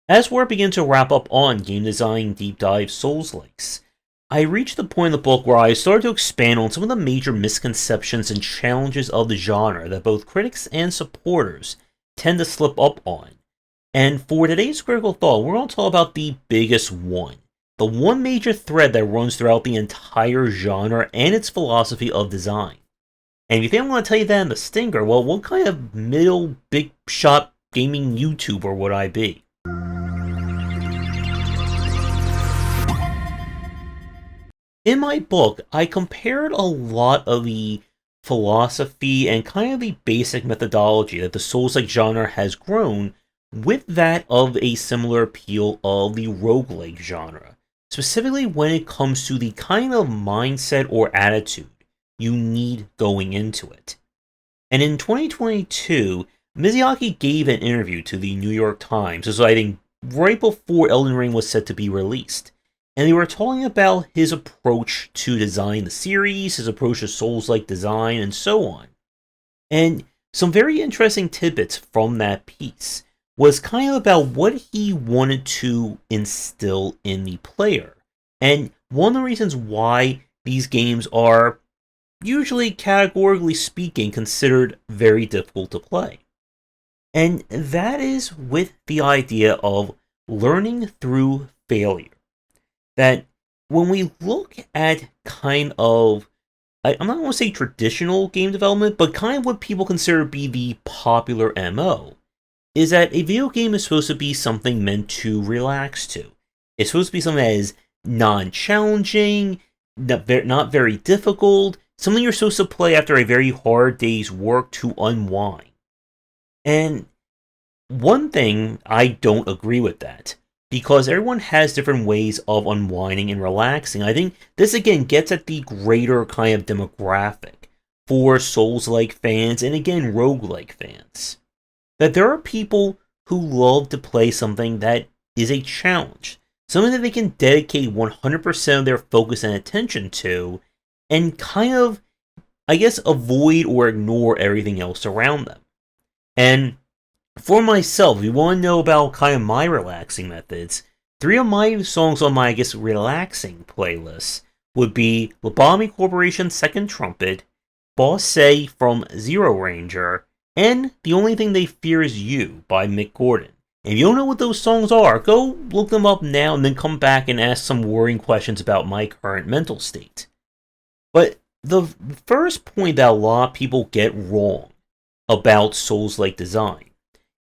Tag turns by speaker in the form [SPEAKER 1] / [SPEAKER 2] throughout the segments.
[SPEAKER 1] As we're beginning to wrap up on Game Design Deep Dive Soulslikes, I reached the point in the book where I started to expand on some of the major misconceptions and challenges of the genre that both critics and supporters tend to slip up on. And for today's critical thought, we're going to talk about the biggest one. The one major thread that runs throughout the entire genre and its philosophy of design. And if you think I'm going to tell you that in the stinger, well, what kind of middle big shot gaming YouTuber would I be? In my book, I compared a lot of the philosophy and kind of the basic methodology that the Souls-like genre has grown with that of a similar appeal of the roguelike genre, specifically when it comes to the kind of mindset or attitude you need going into it. And in 2022, Miyazaki gave an interview to the New York Times, this was, I think, right before Elden Ring was set to be released. And they were talking about his approach to design the series, his approach to Souls-like design, and so on. And some very interesting tidbits from that piece was kind of about what he wanted to instill in the player. And one of the reasons why these games are, usually categorically speaking, considered very difficult to play. And that is with the idea of learning through failure. That when we look at kind of, I'm not going to say traditional game development, but kind of what people consider to be the popular MO, is that a video game is supposed to be something meant to relax to. It's supposed to be something that is non-challenging, not very difficult, something you're supposed to play after a very hard day's work to unwind. And one thing, I don't agree with that. Because everyone has different ways of unwinding and relaxing. I think this again gets at the greater kind of demographic for Souls-like fans and again roguelike fans. That there are people who love to play something that is a challenge. Something that they can dedicate 100% of their focus and attention to and kind of, I guess, avoid or ignore everything else around them. And for myself, if you want to know about kind of my relaxing methods, 3 of my songs on my, I guess, relaxing playlist would be Lobotomy Corporation's Second Trumpet, Bosse from Zero Ranger, and The Only Thing They Fear Is You by Mick Gordon. And if you don't know what those songs are, go look them up now and then come back and ask some worrying questions about my current mental state. But the first point that a lot of people get wrong about Souls-like design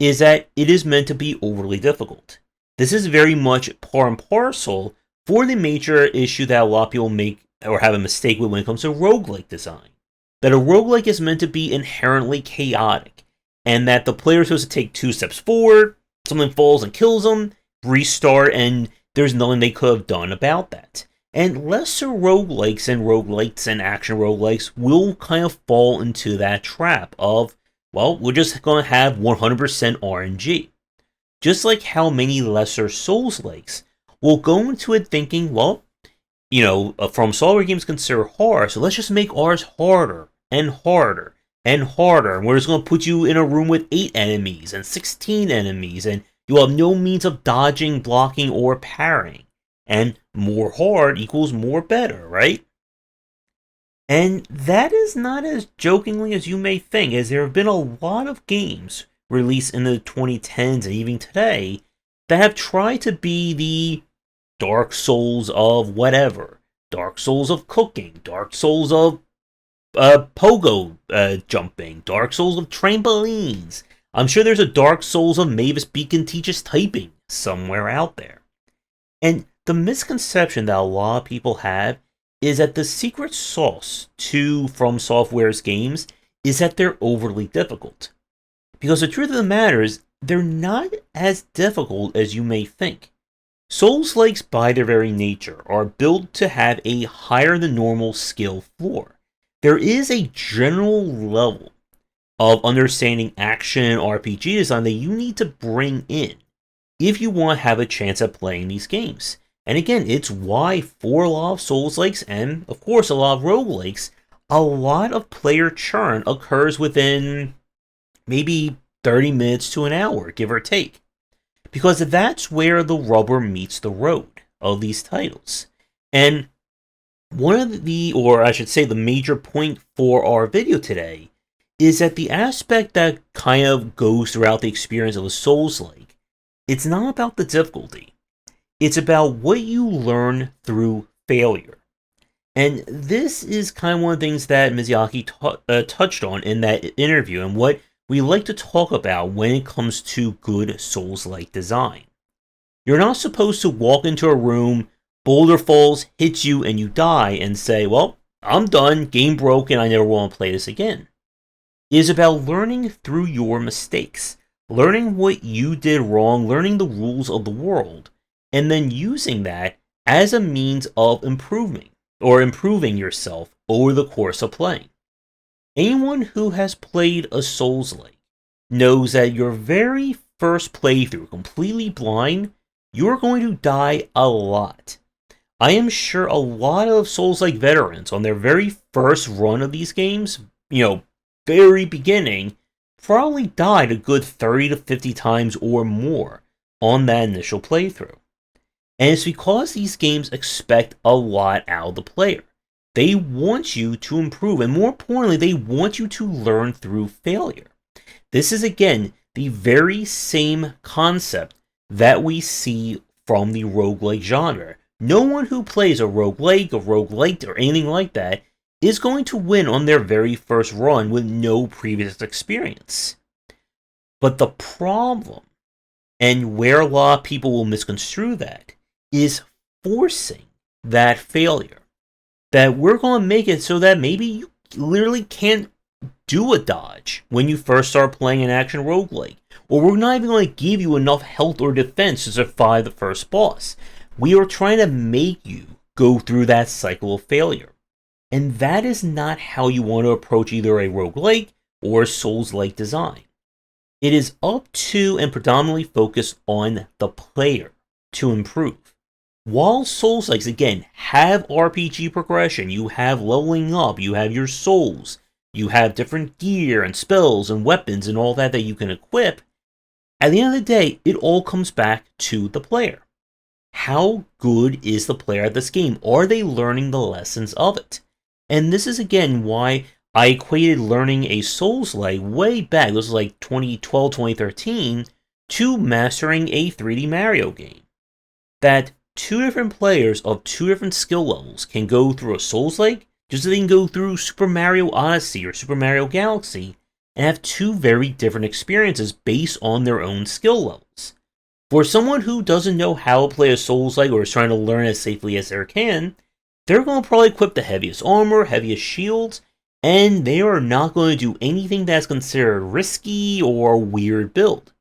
[SPEAKER 1] is that it is meant to be overly difficult. This is very much par and parcel for the major issue that a lot of people make or have a mistake with when it comes to roguelike design. That a roguelike is meant to be inherently chaotic, and that the player is supposed to take 2 steps forward, something falls and kills them, restart, and there's nothing they could have done about that. And lesser roguelikes and action roguelikes will kind of fall into that trap of, well, we're just going to have 100% RNG. Just like how many lesser Souls-likes will go into it thinking, well, you know, From Software games consider hard, so let's just make ours harder and harder and harder. And we're just going to put you in a room with 8 enemies and 16 enemies, and you'll have no means of dodging, blocking, or parrying. And more hard equals more better, right? And that is not as jokingly as you may think, as there have been a lot of games released in the 2010s and even today that have tried to be the Dark Souls of whatever. Dark Souls of cooking, Dark Souls of pogo jumping, Dark Souls of trampolines. I'm sure there's a Dark Souls of Mavis Beacon Teaches Typing somewhere out there. And the misconception that a lot of people have is that the secret sauce to From Software's games is that they're overly difficult. Because the truth of the matter is, they're not as difficult as you may think. Souls-likes by their very nature are built to have a higher than normal skill floor. There is a general level of understanding action and RPG design that you need to bring in if you want to have a chance at playing these games. And again, it's why for a lot of Souls-likes and, of course, a lot of roguelikes, a lot of player churn occurs within maybe 30 minutes to an hour, give or take. because that's where the rubber meets the road of these titles. And one of the, or I should say, the major point for our video today is that the aspect that kind of goes throughout the experience of a Souls-like, it's not about the difficulty. It's about what you learn through failure. And this is kind of one of the things that Miyazaki touched on in that interview, and what we like to talk about when it comes to good Souls-like design. You're not supposed to walk into a room, boulder falls, hits you, and you die, and say, well, I'm done, game broken, I never want to play this again. It is about learning through your mistakes, learning what you did wrong, learning the rules of the world, and then using that as a means of improving yourself over the course of playing. Anyone who has played a Souls-like knows that your very first playthrough, completely blind, you're going to die a lot. I am sure a lot of Souls-like veterans on their very first run of these games, very beginning, probably died a good 30 to 50 times or more on that initial playthrough. And it's because these games expect a lot out of the player. They want you to improve, and more importantly, they want you to learn through failure. This is, again, the very same concept that we see from the roguelike genre. No one who plays a roguelike, a roguelite, or anything like that is going to win on their very first run with no previous experience. But the problem, and where a lot of people will misconstrue that, is forcing that failure. That we're going to make it so that maybe you literally can't do a dodge when you first start playing an action roguelike. Or we're not even going to give you enough health or defense to survive the first boss. We are trying to make you go through that cycle of failure. And that is not how you want to approach either a roguelike or a Souls-like design. It is up to and predominantly focused on the player to improve. While Souls-likes, again, have RPG progression, you have leveling up, you have your souls, you have different gear and spells and weapons and all that you can equip, at the end of the day, it all comes back to the player. How good is the player at this game? Are they learning the lessons of it? And this is, again, why I equated learning a Souls-like way back, this was like 2012, 2013, to mastering a 3D Mario game. That two different players of two different skill levels can go through a Souls-like, just as they can go through Super Mario Odyssey or Super Mario Galaxy, and have two very different experiences based on their own skill levels. For someone who doesn't know how to play a Souls-like or is trying to learn as safely as they can, they're going to probably equip the heaviest armor, heaviest shields, and they are not going to do anything that's considered risky or weird build.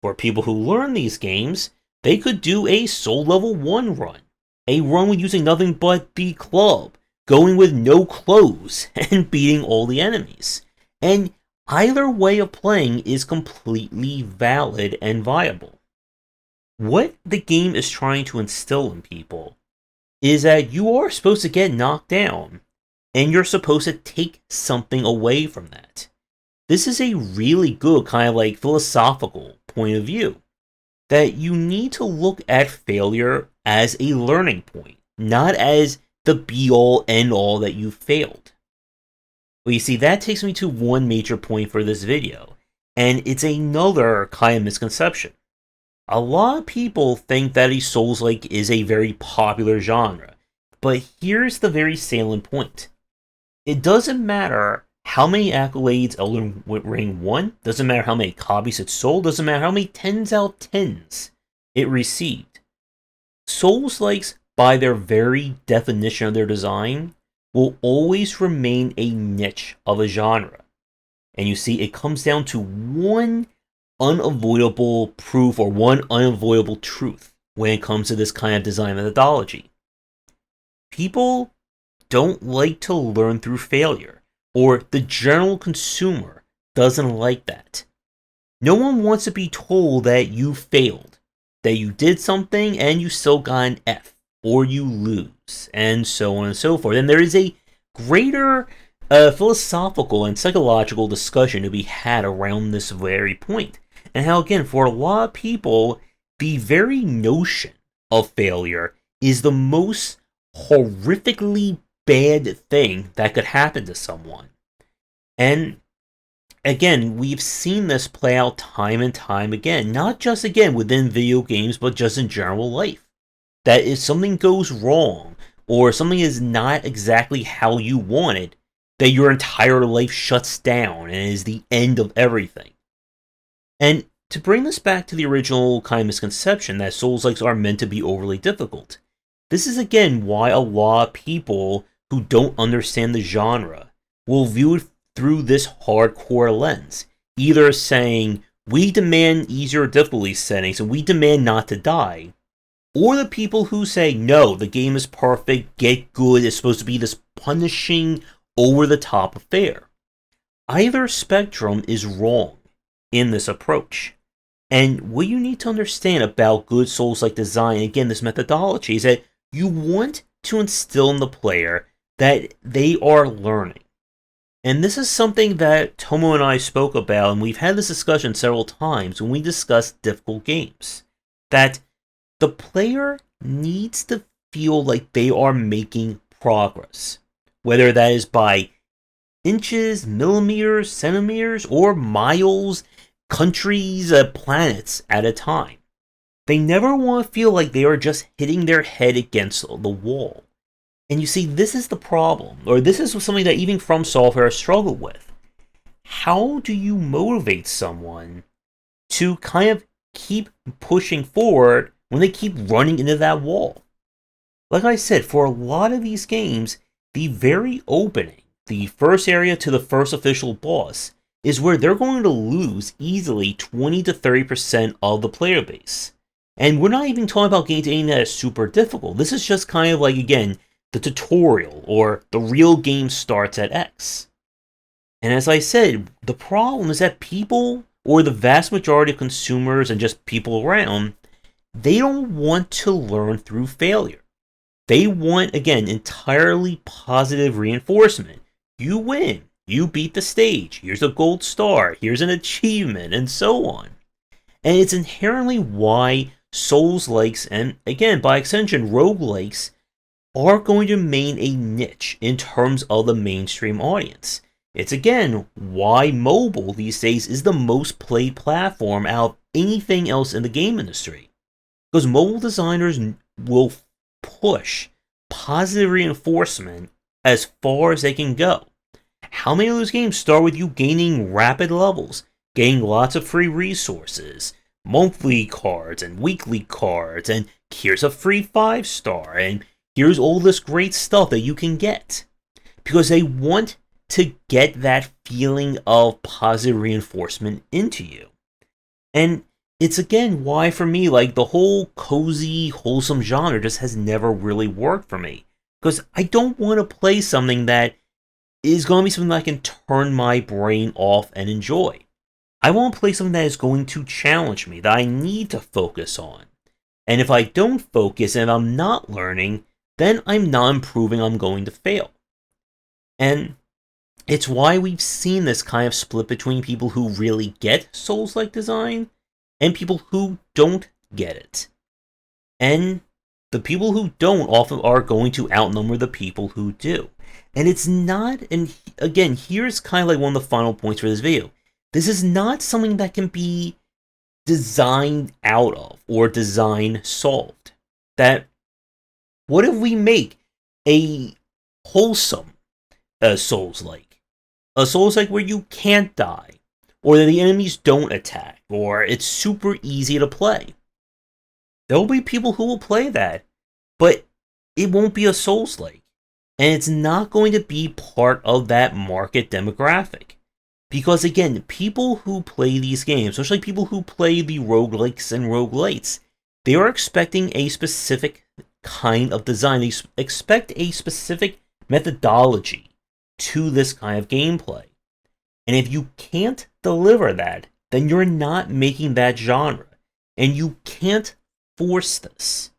[SPEAKER 1] For people who learn these games, they could do a Soul Level 1 run, a run with using nothing but the club, going with no clothes, and beating all the enemies. And either way of playing is completely valid and viable. What the game is trying to instill in people is that you are supposed to get knocked down, and you're supposed to take something away from that. This is a really good kind of like philosophical point of view, that you need to look at failure as a learning point, not as the be-all, end-all that you failed. Well, you see, that takes me to one major point for this video, and it's another kind of misconception. A lot of people think that a Souls-like is a very popular genre, but here's the very salient point. It doesn't matter how many accolades Elden Ring won, doesn't matter how many copies it sold, doesn't matter how many 10s out of 10s it received. Souls-likes, by their very definition of their design, will always remain a niche of a genre. And you see, it comes down to one unavoidable proof or one unavoidable truth when it comes to this kind of design methodology. People don't like to learn through failure, or the general consumer doesn't like that. No one wants to be told that you failed, that you did something and you still got an F, or you lose, and so on and so forth. And there is a greater philosophical and psychological discussion to be had around this very point. and how, again, for a lot of people, the very notion of failure is the most horrifically bad thing that could happen to someone. And again, we've seen this play out time and time again, not just again within video games, but just in general life. That if something goes wrong, or something is not exactly how you want it, that your entire life shuts down and is the end of everything. And to bring this back to the original kind of misconception that Souls-likes are meant to be overly difficult, this is again why a lot of people who don't understand the genre will view it through this hardcore lens, either saying, we demand easier difficulty settings and we demand not to die, or the people who say, no, the game is perfect, get good, it's supposed to be this punishing, over-the-top affair. Either spectrum is wrong in this approach. And what you need to understand about good Souls-like design, again, this methodology, is that you want to instill in the player that they are learning. And this is something that Tomo and I spoke about, and we've had this discussion several times when we discussed difficult games. That the player needs to feel like they are making progress. Whether that is by inches, millimeters, centimeters, or miles, countries, planets at a time. They never want to feel like they are just hitting their head against the wall. And you see, this is the problem, or this is something that even From Software struggled with. How do you motivate someone to kind of keep pushing forward when they keep running into that wall? Like I said, for a lot of these games, the very opening, the first area to the first official boss, is where they're going to lose easily 20 to 30% of the player base. And we're not even talking about games that is super difficult. This is just kind of like, again, the tutorial, or the real game starts at X. And as I said, the problem is that people, or the vast majority of consumers and just people around, they don't want to learn through failure. They want, again, entirely positive reinforcement. You win. You beat the stage. Here's a gold star. Here's an achievement, and so on. And it's inherently why Souls-likes, and again, by extension, roguelikes, are going to remain a niche in terms of the mainstream audience. It's again why mobile these days is the most played platform out of anything else in the game industry. Because mobile designers will push positive reinforcement as far as they can go. How many of those games start with you gaining rapid levels, getting lots of free resources, monthly cards and weekly cards, and here's a free 5-star, and here's all this great stuff that you can get. Because they want to get that feeling of positive reinforcement into you. And it's again why for me, like, the whole cozy, wholesome genre just has never really worked for me. Because I don't want to play something that is going to be something that I can turn my brain off and enjoy. I want to play something that is going to challenge me, that I need to focus on. And if I don't focus and I'm not learning, then I'm not improving, I'm going to fail. And it's why we've seen this kind of split between people who really get Souls-like design and people who don't get it. And the people who don't often are going to outnumber the people who do. And it's not, and again, here's kind of like one of the final points for this video. This is not something that can be designed out of or design solved. That, what if we make a wholesome Souls-like? A Souls-like where you can't die, or that the enemies don't attack, or it's super easy to play. There will be people who will play that, but it won't be a Souls-like. And it's not going to be part of that market demographic. Because again, people who play these games, especially people who play the roguelikes and roguelites, they are expecting a specific kind of design. They expect a specific methodology to this kind of gameplay. And if you can't deliver that, then you're not making that genre. And you can't force this.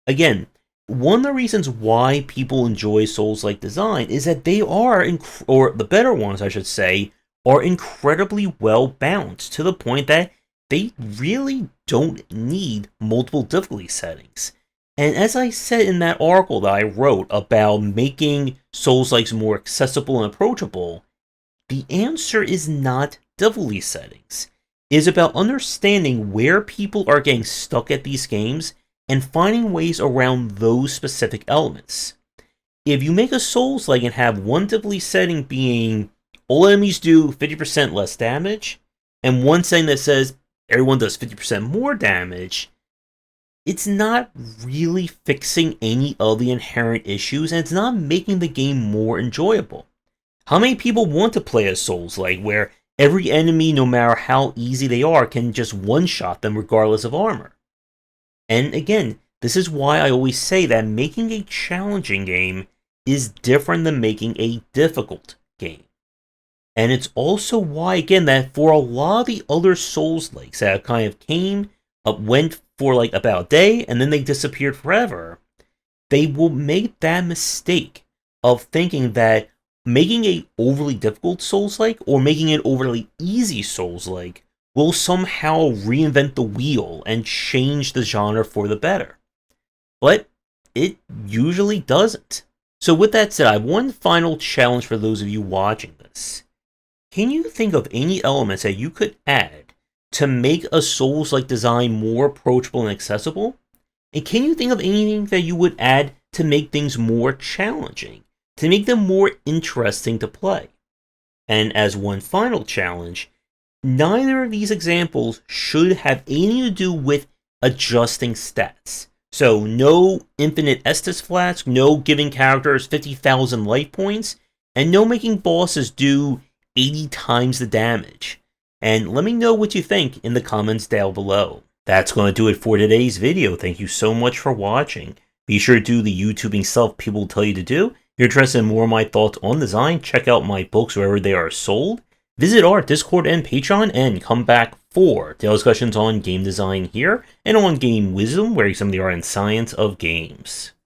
[SPEAKER 1] Again, one of the reasons why people enjoy Souls-like design is that they are, or the better ones I should say, are incredibly well balanced to the point that they really don't need multiple difficulty settings. And as I said in that article that I wrote about making Souls-likes more accessible and approachable, the answer is not difficulty settings. It is about understanding where people are getting stuck at these games and finding ways around those specific elements. If you make a Souls-like and have one difficulty setting being all enemies do 50% less damage, and one setting that says everyone does 50% more damage, it's not really fixing any of the inherent issues, and it's not making the game more enjoyable. How many people want to play a Souls-like where every enemy, no matter how easy they are, can just one-shot them regardless of armor? And again, this is why I always say that making a challenging game is different than making a difficult game. And it's also why, again, that for a lot of the other Souls-likes that kind of came up, went for like about a day, and then they disappeared forever, they will make that mistake of thinking that making a overly difficult Souls-like or making it overly easy Souls-like will somehow reinvent the wheel and change the genre for the better. But it usually doesn't. So with that said, I have one final challenge for those of you watching this. Can you think of any elements that you could add to make a Souls-like design more approachable and accessible? And can you think of anything that you would add to make things more challenging, to make them more interesting to play? And as one final challenge, neither of these examples should have anything to do with adjusting stats. So no infinite Estus flats, no giving characters 50,000 life points, and no making bosses do 80 times the damage. And let me know what you think in the comments down below. That's going to do it for today's video. Thank you so much for watching. Be sure to do the YouTubing stuff people tell you to do. If you're interested in more of my thoughts on design, check out my books wherever they are sold. Visit our Discord and Patreon, and come back for daily discussions on game design here, and on game wisdom, where you some of the art and science of games.